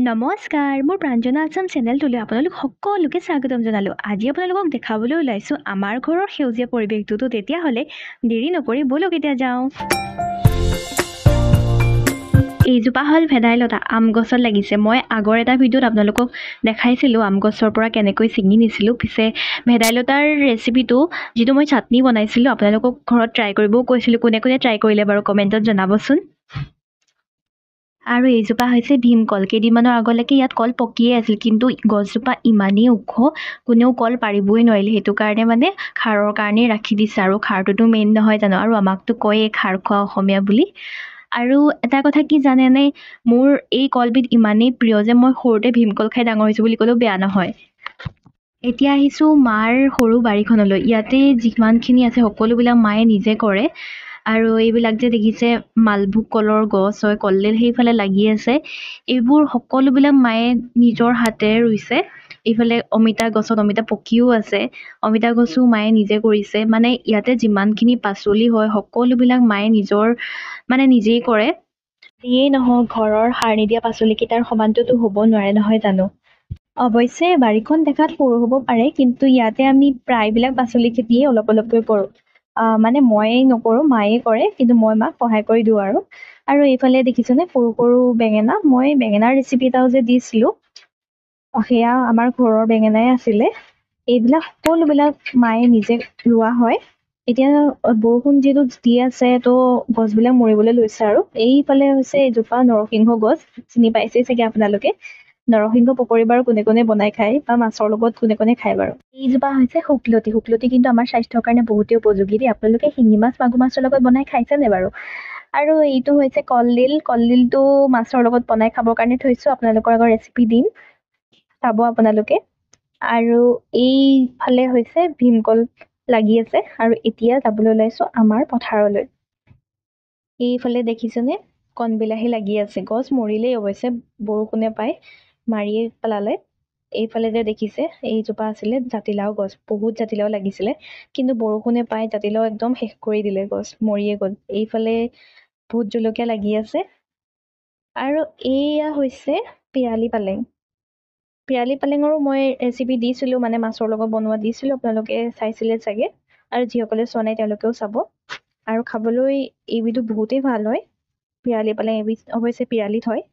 নমস্কাৰ মোৰ প্ৰাঞ্জনা আছাম চেনেলটোলৈ আপোনালোক সকলোকে স্বাগতম জনালোঁ। আজি আপোনালোকক দেখাবলৈ ওলাইছোঁ আমাৰ ঘৰৰ সেউজীয়া পৰিৱেশটো। তেতিয়াহ'লে দেৰি নকৰি ব'লক এতিয়া যাওঁ। এইজোপা হ'ল ভেদাইলতা, আম গছত লাগিছে। মই আগৰ এটা ভিডিঅ'ত আপোনালোকক দেখাইছিলোঁ আম গছৰ পৰা কেনেকৈ ছিঙি নিছিলোঁ। পিছে ভেদাইলতাৰ ৰেচিপিটো যিটো মই চাটনি বনাইছিলোঁ আপোনালোকক ঘৰত ট্ৰাই কৰিবও কৈছিলোঁ। কোনে কোনে ট্ৰাই কৰিলে বাৰু কমেণ্টত জনাবচোন। আৰু এইজোপা হৈছে ভীমকল। কেইদিনমানৰ আগলৈকে ইয়াত কল পকিয়ে আছিল, কিন্তু গছজোপা ইমানেই ওখ কোনেও কল পাৰিবই নোৱাৰিলে। সেইটো কাৰণে মানে খাৰৰ কাৰণেই ৰাখি দিছে, আৰু খাৰটোতো মেইন নহয় জানো, আৰু আমাকতো কয়েই খাৰ খোৱা অসমীয়া বুলি। আৰু এটা কথা কি জানেনে, মোৰ এই কলবিধ ইমানেই প্ৰিয় যে মই সৰুতে ভীমকল খাই ডাঙৰ হৈছোঁ বুলি ক'লেও বেয়া নহয়। এতিয়া আহিছোঁ মাৰ সৰু বাৰীখনলৈ। ইয়াতে যিমানখিনি আছে সকলোবিলাক মায়ে নিজে কৰে। আৰু এইবিলাক যে দেখিছে মালভোগ কলৰ গছ হয়, কলডিল সেইফালে লাগি আছে। এইবোৰ সকলোবিলাক মায়ে নিজৰ হাতেৰে ৰুইছে। এইফালে অমিতা গছত অমিতা পকিও আছে, অমিতা গছো মায়ে নিজে কৰিছে। মানে ইয়াতে যিমানখিনি পাচলি হয় সকলোবিলাক মায়ে নিজেই কৰে। যিয়েই নহওক ঘৰৰ সাৰ নিদিয়া পাচলিকেইটাৰ সমানটোতো হ'ব নোৱাৰে নহয় জানো। অৱশ্যে বাৰীখন দেখাত সৰু হ'ব পাৰে, কিন্তু ইয়াতে আমি প্ৰায়বিলাক পাচলি খেতিয়ে অলপ অলপকৈ কৰোঁ। মানে ময়ে নকৰোঁ, মায়ে কৰে, কিন্তু মই মাক সহায় কৰি দিওঁ আৰু এইফালে দেখিছেনে সৰু সৰু বেঙেনা। মই বেঙেনাৰ ৰেচিপি এটাও যে দিছিলোঁ, সেয়া আমাৰ ঘৰৰ বেঙেনাই আছিলে। এইবিলাক সকলোবিলাক মায়ে নিজে ৰোৱা হয়। এতিয়া বৰষুণ যিহেতু দি আছে তো গছবিলাক মৰিবলৈ লৈছে। আৰু এইফালে হৈছে এজোপা নৰসিংহ গছ, চিনি পাইছেই চাগে আপোনালোকে। নৰসিংহ পকৰি বাৰু কোনে কোনে বনাই খায়, বা মাছৰ লগত কোনে কোনে খায় বাৰু। এইজোপা হৈছে শুকলতি। শুকলতি কিন্তু আমাৰ স্বাস্থ্যৰ কাৰণে বহুতেই উপযোগী দেই। আপোনালোকে শিঙি মাছ মাগুৰ মাছৰ লগত বনাই খাইছেনে বাৰু? আৰু এইটো হৈছে কলডিল। কলডিলটো মাছৰ লগত বনাই খাবৰ কাৰণে থৈছোঁ, আপোনালোকৰ আগৰ ৰেচিপি দিম, চাব আপোনালোকে। আৰু এইফালে হৈছে ভীমকল লাগি আছে। আৰু এতিয়া যাবলৈ ওলাইছোঁ আমাৰ পথাৰলৈ। এইফালে দেখিছেনে কণবিলাহী লাগি আছে। গছ মৰিলেই অৱশ্যে, বৰষুণে পাই মাৰিয়ে পেলালে। এইফালে যে দেখিছে এইজোপা আছিলে জাতিলাও গছ, বহুত জাতিলাও লাগিছিলে, কিন্তু বৰষুণে পাই জাতিলাও একদম শেষ কৰি দিলে, গছ মৰিয়ে গ'ল। এইফালে ভোট জলকীয়া লাগি আছে। আৰু এয়া হৈছে পিৰালি পালেং। পিৰালি পালেঙৰো মই ৰেচিপি দিছিলোঁ, মানে মাছৰ লগত বনোৱা দিছিলোঁ, আপোনালোকে চাইছিলে চাগে। আৰু যিসকলে চোৱা নাই তেওঁলোকেও চাব। আৰু খাবলৈ এইবিধো বহুতেই ভাল হয়। পিৰালি পালেং এবিধ অৱশ্যে পিৰালিত হয়,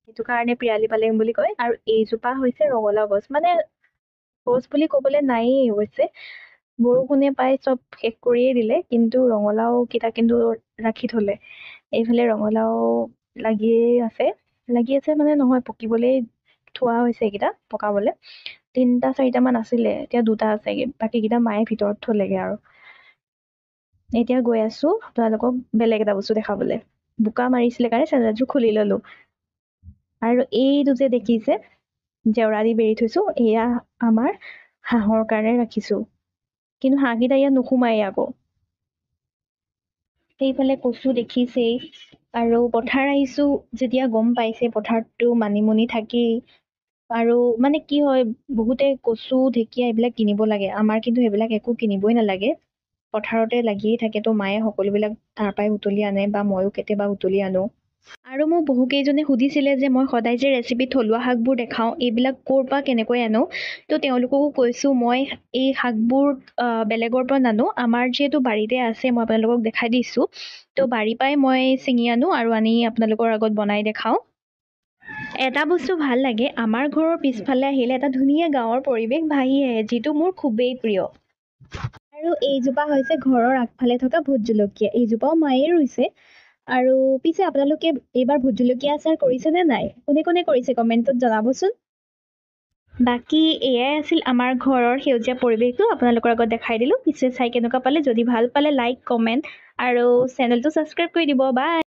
সেইটো কাৰণে পিৰালি পালেং বুলি কয়। আৰু এইজোপা হৈছে ৰঙালাও গছ। মানে গছ বুলি ক'বলৈ নায়েই অৱশ্যে, বৰষুণে পাই চব শেষ কৰিয়ে দিলে, কিন্তু ৰঙালাও কেইটা কিন্তু ৰাখি থ'লে। এইফালে ৰঙালাও লাগি আছে মানে নহয়, পকিবলৈ থোৱা হৈছে। এইকেইটা পকাবলৈ 3-4টামান আছিলে, এতিয়া 2টা আছেগে, বাকীকেইটা মায়ে ভিতৰত থ'লেগে। আৰু এতিয়া গৈ আছোঁ আপোনালোকক বেলেগ এটা বস্তু দেখাবলৈ। বোকা মাৰিছিলে কাৰণে চেন্দেলযোৰ খুলি ল'লোঁ। আৰু এইটো যে দেখিছে জেওৰা দি বেৰি থৈছোঁ, এয়া আমাৰ হাঁহৰ কাৰণে ৰাখিছোঁ, কিন্তু হাঁহকেইটা ইয়াত নোসোমায়েই আকৌ। সেইফালে কচু দেখিছেই। আৰু পথাৰ আহিছোঁ যেতিয়া গম পাইছে পথাৰতটো মানিমুনি থাকেই। আৰু মানে কি হয়, বহুতে কচু ঢেকীয়া এইবিলাক কিনিব লাগে, আমাৰ কিন্তু সেইবিলাক একো কিনিবই নালাগে, পথাৰতে লাগিয়েই থাকে। তো মায়ে সকলোবিলাক তাৰ পৰাই বুটলি আনে, বা ময়ো কেতিয়াবা বুটলি আনো। আৰু মোক বহুকেইজনে সুধিছিলে যে মই সদায় যে ৰেচিপি থলুৱা শাকবোৰ দেখাওঁ, এইবিলাক ক'ৰ পৰা কেনেকৈ আনো। তো তেওঁলোককো কৈছোঁ মই এই শাকবোৰ বেলেগৰ পৰা নানো, আমাৰ যিহেতু বাৰীতে আছে, মই আপোনালোকক দেখাই দিছোঁ। তো বাৰীৰ পৰাই মই ছিঙি আনো আৰু আনি আপোনালোকৰ আগত বনাই দেখাওঁ। এটা বস্তু ভাল লাগে, আমাৰ ঘৰৰ পিছফালে আহিলে এটা ধুনীয়া গাঁৱৰ পৰিৱেশ ভাহি আহে, যিটো মোৰ খুবেই প্ৰিয়। আৰু এইজোপা হৈছে ঘৰৰ আগফালে থকা ভোট জলকীয়া। এইজোপাও মায়ে ৰুইছে। আৰু পিছে আপোনালোকে এইবাৰ ভোট জলকীয়া আচাৰ কৰিছেনে নাই? কোনে কোনে কৰিছে কমেণ্টত জনাবচোন। বাকী এয়াই আছিল আমাৰ ঘৰৰ সেউজীয়া পৰিৱেশটো, আপোনালোকৰ আগত দেখাই দিলোঁ। পিছে চাই কেনেকুৱা পালে, যদি ভাল পালে লাইক কমেণ্ট আৰু চেনেলটো ছাবস্ক্ৰাইব কৰি দিব। বাই।